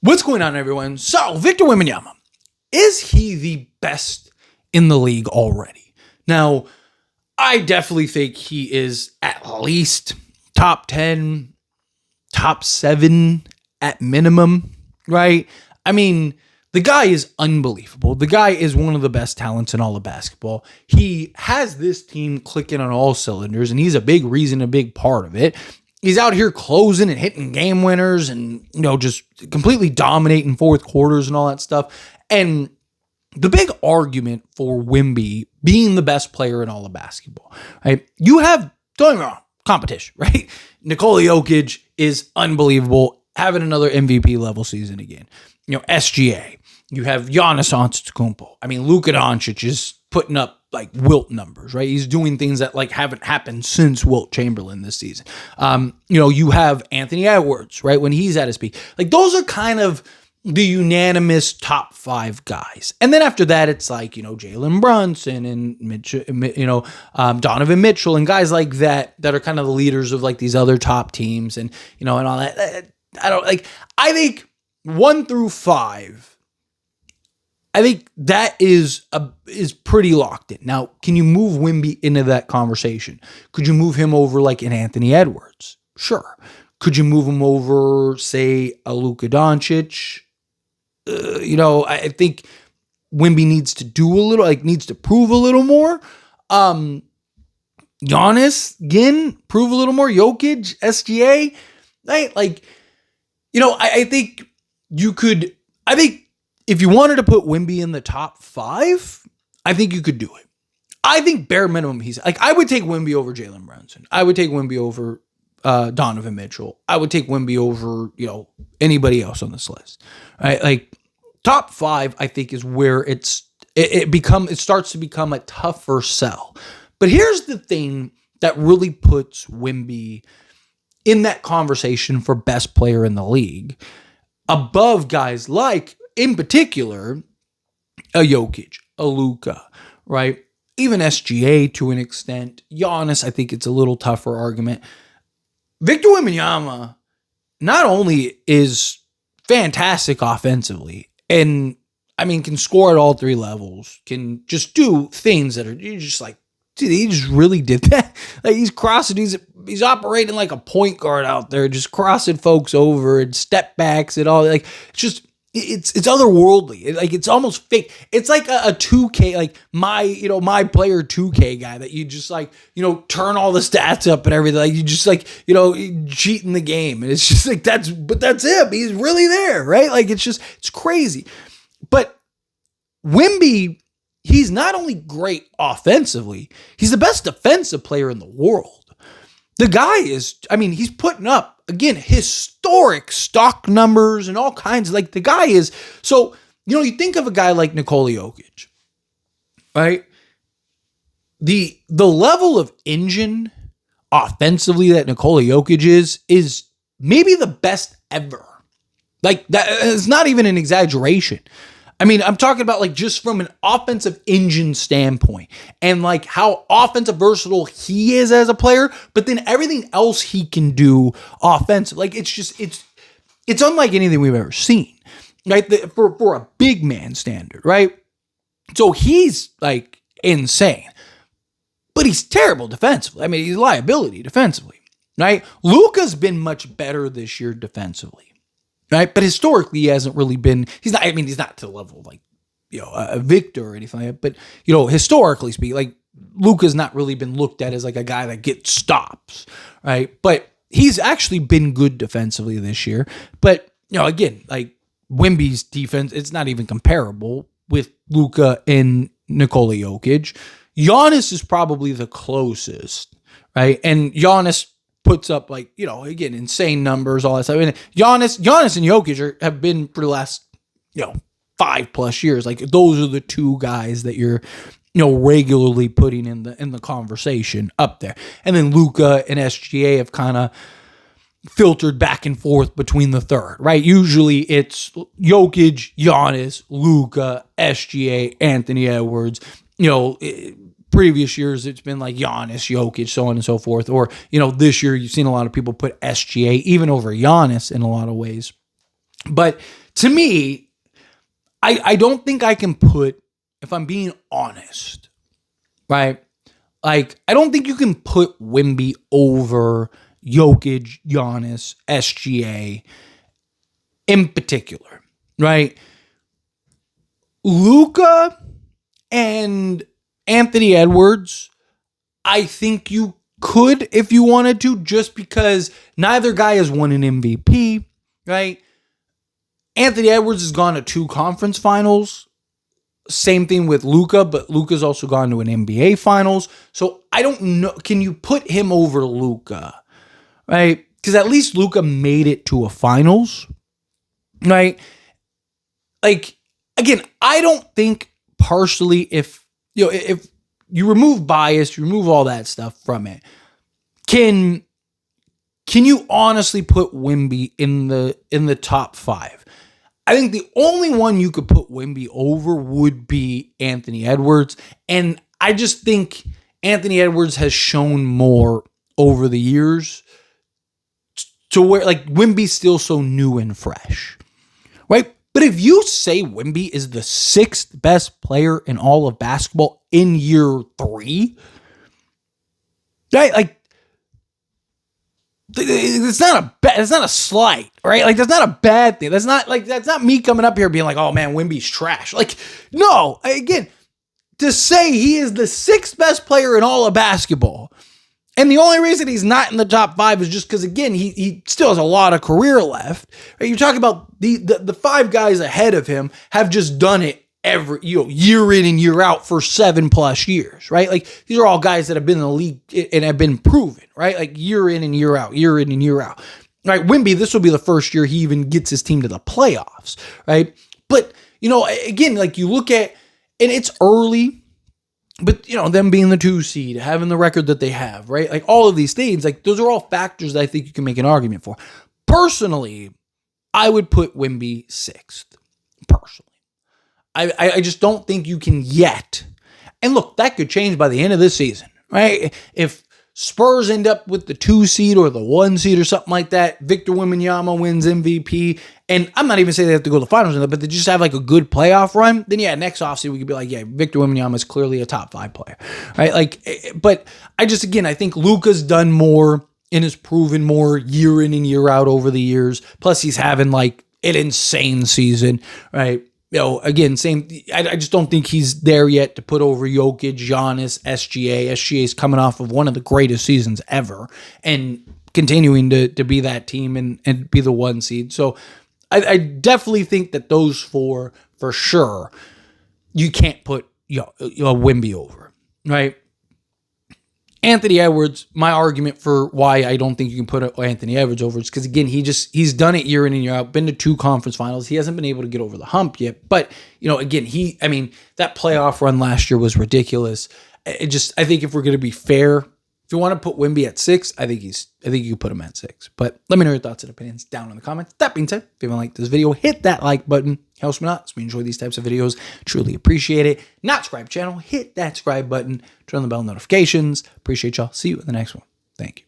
What's going on, everyone? So, Victor Wembanyama, is he the best in the league already? Now, I definitely think he is at least top 10, top 7 at minimum, right? I mean, the guy is unbelievable. The guy is one of the best talents in all of basketball. He has this team clicking on all cylinders, and he's a big reason, a big part of it. He's out here closing and hitting game winners and, just completely dominating fourth quarters and all that stuff. And the big argument for Wemby being the best player in all of basketball, right? You have, don't get me wrong, competition, right? Nikola Jokic is unbelievable, having another MVP level season again. SGA. You have Giannis Antetokounmpo. I mean, Luka Doncic is putting up like Wilt numbers, right? He's doing things that like haven't happened since Wilt Chamberlain this season. You have Anthony Edwards, right? When he's at his peak. Like those are kind of the unanimous top 5 guys. And then after that, it's like, Jalen Brunson and Mitchell, Donovan Mitchell and guys like that are kind of the leaders of like these other top teams and, and all that. I think 1 through 5, I think that is pretty locked in. Now, can you move Wemby into that conversation? Could you move him over like an Anthony Edwards? Sure. Could you move him over, say, a Luka Doncic? I think Wemby needs to needs to prove a little more. Giannis, again, prove a little more. Jokic, SGA, right? I think you could, if you wanted to put Wemby in the top 5, I think you could do it. I think bare minimum I would take Wemby over Jalen Brunson. I would take Wemby over Donovan Mitchell. I would take Wemby over, anybody else on this list. Right? Like top 5, I think is where it starts to become a tougher sell. But here's the thing that really puts Wemby in that conversation for best player in the league above guys like, in particular, a Jokic, a Luka, right? Even SGA to an extent. Giannis, I think it's a little tougher argument. Victor Wembanyama not only is fantastic offensively and, can score at all 3 levels, can just do things that are you're just like, dude, he just really did that. Like he's crossing, he's operating like a point guard out there, just crossing folks over and step backs and all. Like it's otherworldly. It's almost fake. It's like a 2K, like my player 2K guy that you just like, turn all the stats up and everything. Like you just like, cheating the game. And it's just like, that's him. He's really there, right? Like it's crazy. But Wemby, he's not only great offensively, he's the best defensive player in the world. The guy is, he's putting up, again, historic stock numbers and all kinds of, the guy is, so, you think of a guy like Nikola Jokic, right? The level of engine offensively that Nikola Jokic is maybe the best ever. Like, that is not even an exaggeration. I'm talking about just from an offensive engine standpoint and how offensive versatile he is as a player, but then everything else he can do offensive. It's unlike anything we've ever seen, right? For a big man standard, right? So he's insane, but he's terrible defensively. He's a liability defensively, right? Luka's been much better this year defensively. Right, but historically, he hasn't really been. He's not. He's not to the level of a Victor or anything like that. But historically speaking, Luka's not really been looked at as a guy that gets stops, right? But he's actually been good defensively this year. But again, Wemby's defense, it's not even comparable with Luka and Nikola Jokic. Giannis is probably the closest, right? And Giannis puts up again, insane numbers, all that stuff. Giannis and Jokic have been for the last 5+ years. Those are the 2 guys that you're regularly putting in the conversation up there. And then Luka and SGA have kind of filtered back and forth between the third, right? Usually it's Jokic, Giannis, Luka, SGA, Anthony Edwards. Previous years, it's been Giannis, Jokic, so on and so forth. Or, this year, you've seen a lot of people put SGA even over Giannis in a lot of ways. But to me, I don't think I can put, if I'm being honest, right? Like, I don't think you can put Wemby over Jokic, Giannis, SGA in particular, right? Luka and Anthony Edwards, I think you could if you wanted to, just because neither guy has won an MVP, right? Anthony Edwards has gone to 2 conference finals. Same thing with Luka, but Luka's also gone to an NBA finals. So I don't know. Can you put him over Luka, right? Because at least Luka made it to a finals, right? Like, again, I don't think partially if you remove bias, you remove all that stuff from it, can you honestly put Wemby in the top 5? I think the only one you could put Wemby over would be Anthony Edwards. And I just think Anthony Edwards has shown more over the years to where, like, Wemby's still so new and fresh, right? But if you say Wemby is the 6th best player in all of basketball in year 3, right? Like, it's not a slight, right? Like, that's not a bad thing. That's not me coming up here being like, oh man, Wemby's trash. Like, no, again, to say he is the 6th best player in all of basketball, and the only reason he's not in the top 5 is just because, again, he still has a lot of career left. Right? You're talking about the 5 guys ahead of him have just done it every year in and year out for 7+ years, right? Like, these are all guys that have been in the league and have been proven, right? Like, year in and year out, year in and year out. Right? Wemby, this will be the first year he even gets his team to the playoffs, right? But, again, like, you look at, and it's early, but, them being the 2 seed, having the record that they have, right? Like, all of these things, like, those are all factors that I think you can make an argument for. Personally, I would put Wemby 6th, personally. I just don't think you can yet. And look, that could change by the end of this season, right? If Spurs end up with the 2 seed or the 1 seed or something like that, Victor Wembanyama wins MVP, and I'm not even saying they have to go to the finals, but they just have like a good playoff run, then yeah, next offseason we could be like, yeah, Victor Wembanyama is clearly a top 5 player, right? Like, but I think Luka's done more and has proven more year in and year out over the years. Plus he's having like an insane season, right? Again, same. I just don't think he's there yet to put over Jokic, Giannis, SGA. SGA is coming off of one of the greatest seasons ever and continuing to be that team and be the 1 seed. So I definitely think that those 4, for sure, you can't put Wemby over, right? Anthony Edwards, my argument for why I don't think you can put Anthony Edwards over is because, again, he's done it year in and year out, been to 2 conference finals. He hasn't been able to get over the hump yet. But, again, that playoff run last year was ridiculous. I think if we're going to be fair, if you want to put Wemby at 6, I think you can put him at 6. But let me know your thoughts and opinions down in the comments. That being said, if you haven't liked this video, hit that like button. Helps me out. So we enjoy these types of videos. Truly appreciate it. Not subscribe channel, hit that subscribe button. Turn on the bell notifications. Appreciate y'all. See you in the next one. Thank you.